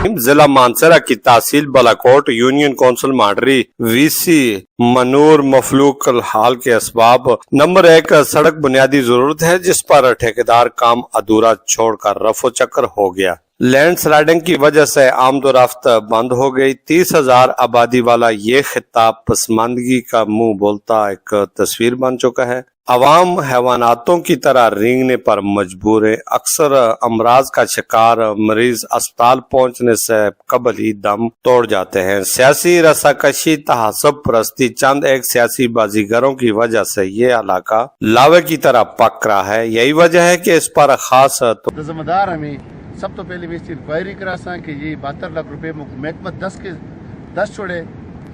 ضلع مانسہرہ کی تحصیل Balakot union council مانڈری وی سی منور مفلوق الحال کے اسباب نمبر 1 سڑک بنیادی ضرورت ہے جس پر ٹھیکیدار کام ادھورا چھوڑ کر رفع چکر ہو گیا۔ لینڈ سلائیڈنگ کی وجہ سے آمد و رفت بند ہو گئی۔ 30,000 آبادی والا یہ خطہ پسماندگی کا منہ بولتا ایک تصویر بن چکا ہے۔ عوام حیواناتوں کی طرح رینگنے پر مجبور ہے۔ اکثر امراض کا شکار مریض اسپتال پہنچنے سے قبل ہی دم توڑ جاتے ہیں۔ سیاسی رساکشی، تعصب پرستی، چند ایک سیاسی بازیگروں کی وجہ سے یہ علاقہ لاوے کی طرح پک رہا ہے۔ یہی وجہ ہے کہ اس پر خاص ذمہ دار ہمیں سب تو پہلے اس کی انکوائری کرا سا کہ یہ 72 لاکھ روپے محکمہ 10 چھوڑے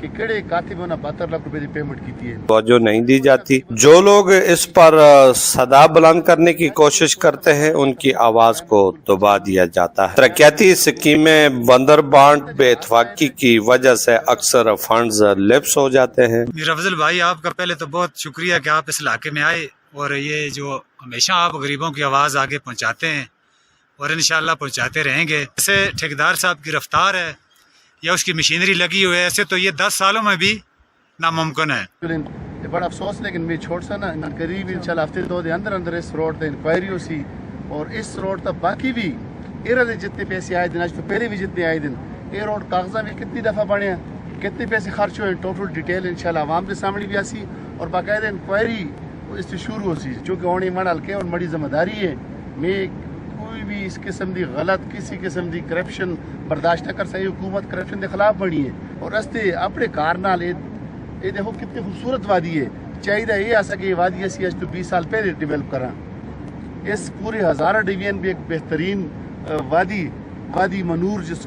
کہ کڑے کاتب نے 72 لاکھ روپے کی پیمنٹ کی ہے، توجہ نہیں دی جاتی۔ جو لوگ اس پر صدا بلند کرنے کی کوشش کرتے ہیں ان کی آواز کو دبا دیا جاتا ہے۔ ترقیاتی اسکیمیں بندر بانٹ بے اتفاقی کی وجہ سے اکثر فنڈز لیپس ہو جاتے ہیں۔ میر افضل بھائی، آپ کا پہلے تو بہت شکریہ کہ آپ اس علاقے میں آئے اور یہ جو ہمیشہ آپ غریبوں کی آواز آگے پہنچاتے ہیں اور انشاءاللہ پہنچاتے رہیں گے۔ ایسے ٹھیکیدار صاحب کی رفتار ہے یا اس کی مشینری لگی ہوئی ہے، ایسے تو یہ 10 سالوں میں بھی ناممکن ہے۔ بڑا افسوس لیکن میں چھوڑ سا نا قریب انشاءاللہ ہفتے 2 دے اندر اس روڈ تے انکوائری ہو سی اور اس روڈ تک باقی بھی ایرے جتنے پیسے آئے دن آج تو پہلے بھی جتنے آئے دن یہ روڈ کاغذہ میں کتنی دفعہ بنے ہیں، کتنے پیسے خرچ ہوئے، ٹوٹل ڈیٹیل انشاءاللہ عوام کے سامنے بھی آسی اور باقاعدہ انکوائری اس سے شروع ہو سی چونکہ اونی من ہلکے اور بڑی ذمہ داری ہے۔ میں کوئی بھی اس قسم دی غلط کسی قسم دی کرپشن برداشت نہ کر سکے۔ حکومت کرپشن کے خلاف بنی ہے اور رستے اپنے کار نال یہ دیکھو کتنی خوبصورت وادی ہے، چاہیے یہ آ سکے یہ وادی اسی آج تو 20 سال پہلے ڈیولپ کرا۔ اس پورے ہزارہ ڈویژن بھی ایک بہترین وادی منور جس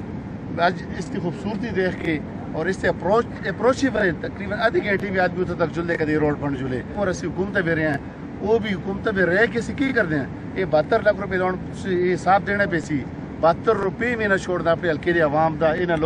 آج اس کی خوبصورتی دیکھ کے اور اس سے اپروچ ہی بنے تقریباً آدھی گھنٹے بھی آدمی اتنے تک جلے کدے روڈ بن جلے اور اسی حکومتیں بھی رہے ہیں وہ بھی حکومتیں بھی رہ کے کی کر دیں۔ یہ 72 لاکھ روپے یہ حساب دینا پہ سی 72 روپے میں نہ چھوڑنا اپنے ہلکے دے عوام دا انہاں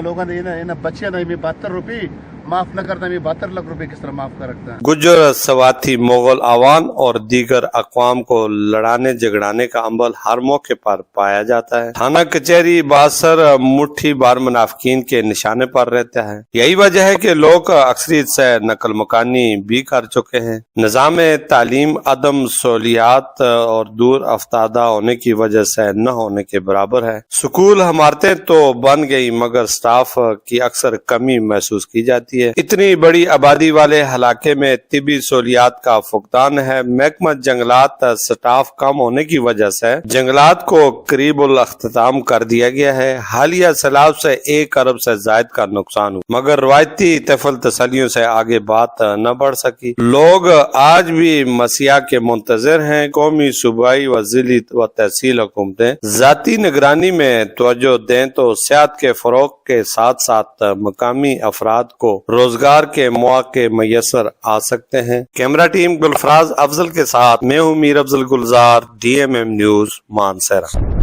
لوگوں نے بچیاں دا میں 72 روپے معاف نہ کرتا، میں 72 لاکھ روپے کس طرح معاف کر رکھتا ہے۔ گجر، سواتھی، مغل، آوان اور دیگر اقوام کو لڑانے جھگڑانے کا عمل ہر موقع پر پایا جاتا ہے۔ تھانہ کچہری باثر مٹھی بار منافقین کے نشانے پر رہتا ہے۔ یہی وجہ ہے کہ لوگ اکثریت سے نقل مکانی بھی کر چکے ہیں۔ نظام تعلیم عدم سہولیات اور دور افتادہ ہونے کی وجہ سے نہ ہونے کے برابر ہے۔ سکول عمارتیں تو بن گئی مگر سٹاف کی اکثر کمی محسوس کی جاتی ہے۔ اتنی بڑی آبادی والے علاقے میں طبی سہولیات کا فقدان ہے۔ محکمہ جنگلات سٹاف کم ہونے کی وجہ سے جنگلات کو قریب الاختتام کر دیا گیا ہے۔ حالیہ سیلاب سے 1 ارب سے زائد کا نقصان ہوا مگر روایتی طفل تسلیوں سے آگے بات نہ بڑھ سکی۔ لوگ آج بھی مسیح کے منتظر ہیں۔ قومی، صوبائی و ضلعی و تحصیل حکومتیں ذاتی نگرانی میں توجہ دیں تو صحت کے فروغ کے ساتھ ساتھ مقامی افراد کو روزگار کے مواقع میسر آ سکتے ہیں۔ کیمرہ ٹیم گلفراز افضل کے ساتھ میں ہوں میر افضل گلزار، DMM نیوز، مانسہرہ۔